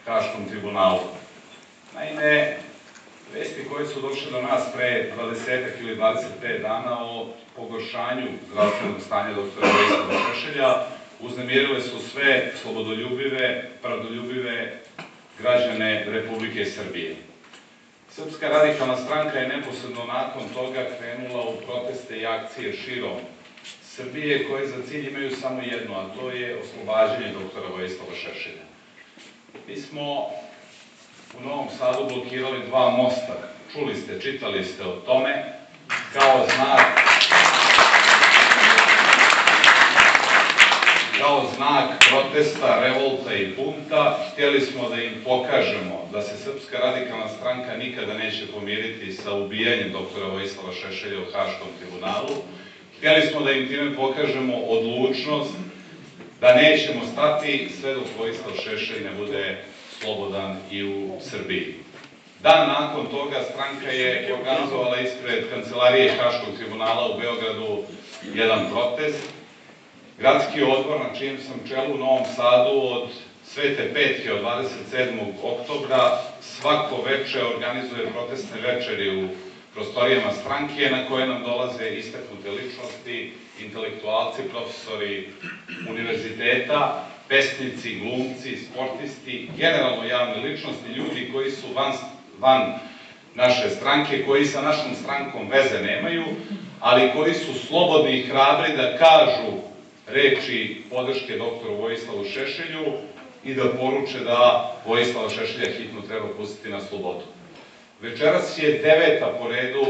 Haškom tribunalu. Naime, vesti koje su došle do nas pre 20 ili 25 dana o pogoršanju zdravstvenog stanja doktora Vojislava Šešelja uznemirile su sve slobodoljubive, pravdoljubive građane Republike Srbije. Srpska radikalna stranka je neposredno nakon toga krenula u proteste i akcije širom Srbije koje za cilj imaju samo jedno, a to je oslobađanje doktora Vojislava Šešelja. Mi smo u Novom Sadu blokirali 2 mosta, čuli ste, čitali ste o tome, kao znak protesta, revolta i bunta. Htjeli smo da im pokažemo da se Srpska radikalna stranka nikada neće pomiriti sa ubijanjem doktora Vojislava Šešelja u Haškom tribunalu. Htjeli smo da im time pokažemo odlučnost da nećemo stati sve dok Vojislav Šešelj ne bude slobodan i u Srbiji. Dan nakon toga stranka je organizovala ispred kancelarije Haškog tribunala u Beogradu jedan protest. Gradski odbor, na čijem sam čelu u Novom Sadu, od Svete Petke, od 27. oktobra, svako veče organizuje protestne večeri u prostorijama stranke, na koje nam dolaze istaknute ličnosti, intelektualci, profesori univerziteta, pesnici, glumci, sportisti, generalno javne ličnosti, ljudi koji su van naše stranke, koji sa našom strankom veze nemaju, ali koji su slobodni i hrabri da kažu reči podrške doktoru Vojislavu Šešelju i da poruče da Vojislava Šešelja hitno treba pustiti na slobodu. Večeras je 9. po redu